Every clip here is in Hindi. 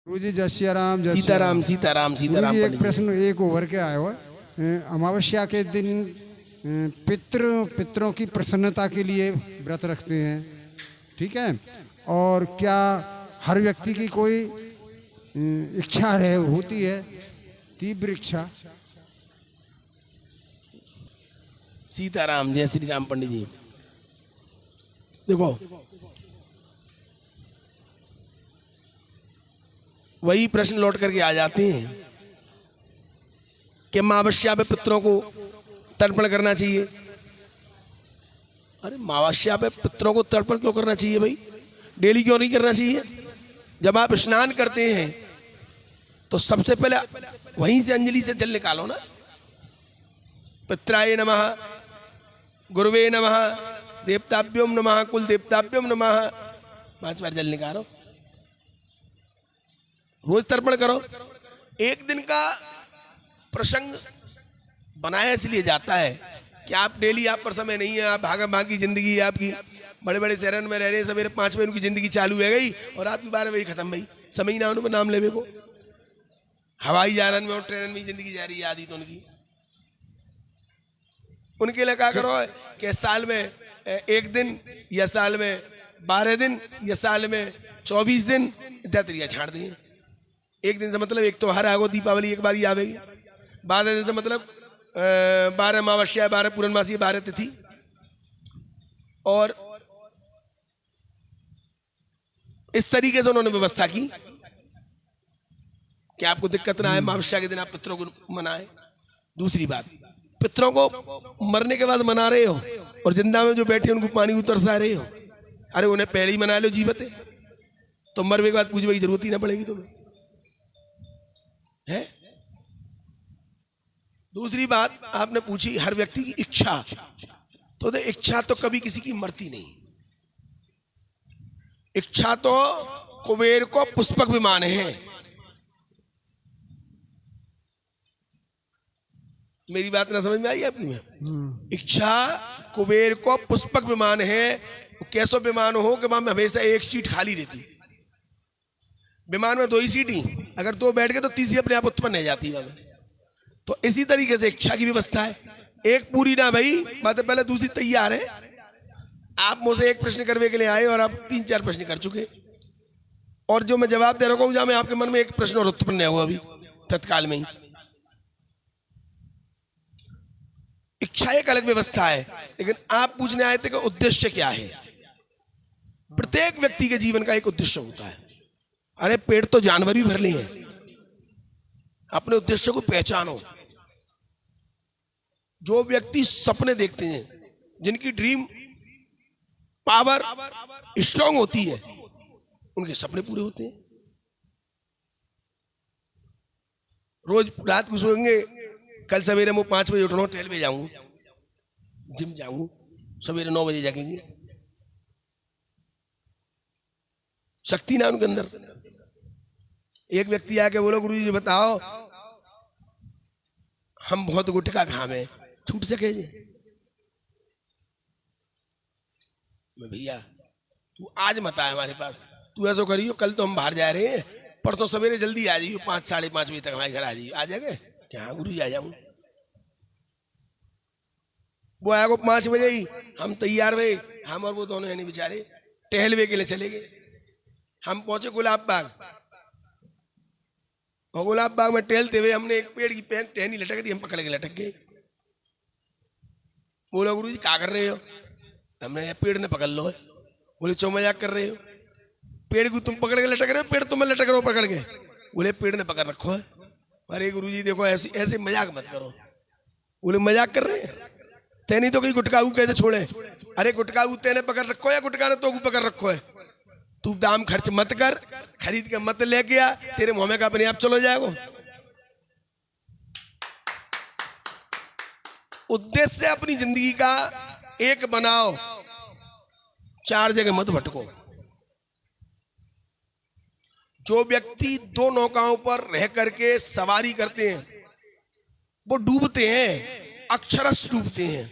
गुरु जी जय सिया राम, जय सीताराम सीताराम सीताराम। गुरुजी, एक पंडित जी, प्रश्न एक ओवर के आया हुआ है। अमावस्या के दिन पितरों की प्रसन्नता के लिए व्रत रखते हैं, ठीक है। और क्या हर व्यक्ति की कोई इच्छा है, होती है तीव्र इच्छा? सीताराम जय श्री राम। पंडित जी देखो, वही प्रश्न लौट करके आ जाते हैं कि अमावस्या पे पितरों को तर्पण करना चाहिए। अरे अमावस्या पे पितरों को तर्पण क्यों करना चाहिए भाई? डेली क्यों नहीं करना चाहिए? जब आप स्नान करते हैं तो सबसे पहले वहीं से अंजलि से जल निकालो ना। पित्राय नमः, गुरुवे नमः, देवताभ्योम नमः, कुल देवताभ्योम नमः, 5 बार जल निकालो, रोज तर्पण करो। एक दिन का प्रसंग बनाया इसलिए जाता है कि आप डेली, आप पर समय नहीं है, आप भागा भाग की जिंदगी है आपकी, बड़े बड़े शहर में रह रहे हैं, सवेरे 5 बजे उनकी जिंदगी चालू है गई और रात में 12 बजे खत्म भाई। समय ही ना उनको नाम लेवे को, हवाई जहाज में और ट्रेन में जिंदगी जा रही है आदि तो उनकी। उनके लिए क्या करो कि साल में 1 दिन या साल में 12 दिन या साल में 24 दिन दतरिया छाड़ दिए। एक दिन से मतलब एक त्योहार आगो, दीपावली एक बार ही आवेगी। 12 दिन से मतलब 12 अमावस्या, 12 पूर्णमासी, 12 तिथि। और इस तरीके से उन्होंने व्यवस्था की कि आपको दिक्कत ना आए, अमावस्या के दिन आप पितरों को मनाए। दूसरी बात, पितरों को मरने के बाद मना रहे हो और जिंदा में जो बैठे उनको पानी उतरसा रहे हो। अरे उन्हें पहले ही मना लो जीवत है, तो मरने के बाद पूछने की जरूरत ही ना पड़ेगी तुम्हें, है। दूसरी बात आपने पूछी हर व्यक्ति की इच्छा, तो दे इच्छा तो कभी किसी की मरती नहीं। इच्छा तो कुबेर को पुष्पक विमान है। मेरी बात ना समझ में आई आपकी में? इच्छा कुबेर को पुष्पक विमान है। कैसो विमान हो कि वहां में हमेशा एक सीट खाली रहती। विमान में 2 ही सीट ही, अगर 2 बैठ गए तो तीसरी अपने आप उत्पन्न हो जाती है। तो इसी तरीके से इच्छा की व्यवस्था है। एक पूरी ना भाई, बात पहले दूसरी तैयार है। आप मुझसे एक प्रश्न करने के लिए आए और आप 3-4 प्रश्न कर चुके, और जो मैं जवाब दे रहा हूं जहां में आपके मन में एक प्रश्न और उत्पन्न हुआ अभी तत्काल में ही। इच्छा एक अलग व्यवस्था है, लेकिन आप पूछने आए थे कि उद्देश्य क्या है। प्रत्येक व्यक्ति के जीवन का एक उद्देश्य होता है। अरे पेट तो जानवर भी भर लिए हैं। अपने उद्देश्य को पहचानो। जो व्यक्ति सपने देखते हैं, जिनकी ड्रीम पावर स्ट्रांग होती है, उनके सपने पूरे होते हैं। रोज रात को सोएंगे, कल सवेरे मैं 5 बजे उठ रहा हूँ, टहल में जाऊंगा, जिम जाऊंगा, सवेरे 9 बजे जागेंगे। शक्ति ना उनके अंदर। एक व्यक्ति आके बोलो गुरु जी बताओ, हम बहुत गुटखा खावे, छूट सके जी? मैं भैया तू आज मत आए हमारे पास, तू ऐसा करियो, कल तो हम बाहर जा रहे हैं, परसों सवेरे जल्दी आ जाइयो, 5-5:30 बजे तक हमारे घर आ जाइए। आ जाएंगे क्या? हाँ गुरु जी आ जाऊंगा। वो आएगा 5 बजे ही, हम तैयार हुए, हम और वो दोनों है नहीं बेचारे, टहलवे के लिए चले गए। हम पहुंचे गुलाब बाग, और गुलाब बाग में टहलते हुए हमने एक पेड़ की टहनी लटक दी, हम पकड़ के लटक गए। बोलो गुरु जी क्या कर रहे हो? हमने पेड़ ने पकड़ लो है। बोले चो मजाक कर रहे हो? पेड़ को तुम पकड़ के लटक रहे हो, पेड़ तुम्हें लटक रहे हो पकड़ के? बोले पेड़ ने पकड़ रखो है। अरे गुरु जी देखो, ऐसे ऐसे मजाक मत करो। बोले मजाक कर रहे हैं? तेनी तो कहीं गुटकाऊ कैसे छोड़े? अरे गुटकाऊ तेने पकड़ रखो या गुटका ने तो पकड़ रखो है? तू दाम खर्च मत कर, खरीद के मत ले गया, तेरे मुंह में का अपने आप चलो जाएगा। उद्देश्य अपनी जिंदगी का एक बनाओ, 4 जगह मत भटको। जो व्यक्ति 2 नौकाओं पर रह करके सवारी करते हैं, वो डूबते हैं, अक्षरश डूबते हैं।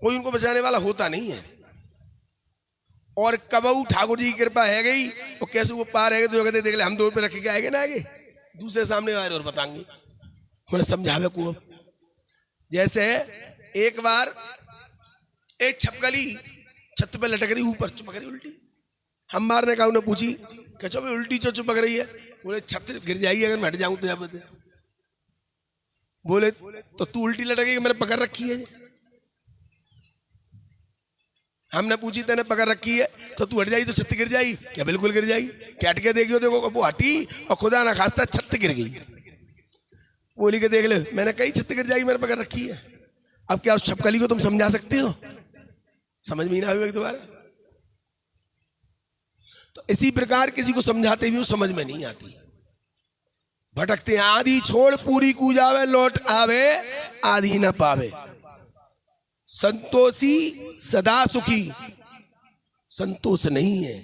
कोई उनको बचाने वाला होता नहीं है। और कबऊ ठाकुर जी की कृपा है गई और कैसे वो पार है तो कहते देख ले हम 2 रुपये रख के आएंगे ना आगे दूसरे सामने आए और बताएंगे उन्हें समझावे को। जैसे एक बार एक छपकली छत पे लटक रही ऊपर चुपक रही उल्टी, हम मारने का उन्हें पूछी कैचो भाई उल्टी चो चुपक रही है, बोले छत गिर जाएगी अगर मैं हट जाऊं तो या बता। बोले तो तू उल्टी लटकेगी मैंने पकड़ रखी है, हमने पूछी तेने पकड़ रखी है तो तू हट जाएगी तो छत गिर जाएगी क्या? बिल्कुल गिर जाएगी। क्या हट के देखियो देखो वो हटी और खुदा ना खास्ता छत गिर गई। बोली के देख ले मैंने कही छत गिर जाएगी मैंने पकड़ रखी है। अब क्या उस छपकली को तुम समझा सकते हो? समझ में ही ना आए दोबारा। तो इसी प्रकार किसी को समझाते भी समझ में नहीं आती, भटकते हैं। आधी छोड़ पूरी कूजावे लौट आवे आधी न पावे, संतोषी सदा सुखी संतोष नहीं है।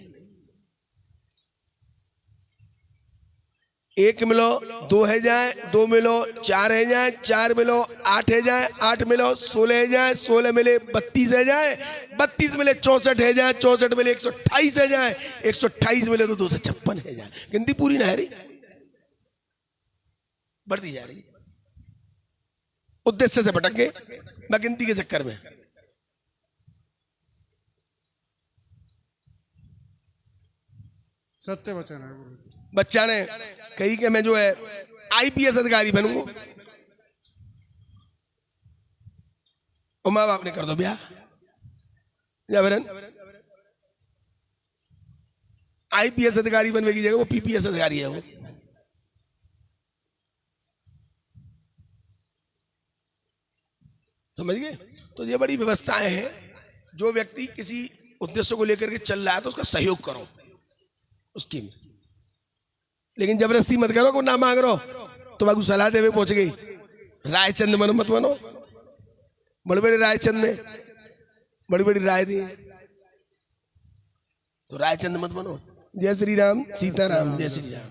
1 मिलो 2 है जाए 2 मिलो 4 है जाए 4 मिलो 8 है जाए 8 मिलो 16 है जाए 16 मिले 32 है जाए 32 मिले 64 है जाए 64 मिले 128 है जाए 128 मिले तो 256 है जाए। गिनती पूरी ना है रही, बढ़ती जा रही। उद्देश्य से भटक गए मैं गिनती के चक्कर में। सत्य वचन है गुरु। बच्चा ने कही कि मैं जो है आईपीएस अधिकारी बनूंगा, और माँ बाप ने कर दो ब्याह जबरन। आईपीएस अधिकारी बनने की जगह वो पीपीएस अधिकारी है वो। समझ गए? तो ये बड़ी व्यवस्थाएं हैं। जो व्यक्ति किसी उद्देश्य को लेकर के चल रहा है तो उसका सहयोग करो उसकी, लेकिन जबरदस्ती मत करो को ना मांग रो तो बाबू सलाह देवे पहुंच गई। रायचंद मन मत बनो, बड़े बड़े रायचंद ने बड़ी बड़ी राय दी तो रायचंद मत बनो। जय श्री राम, सीताराम, जय श्री राम।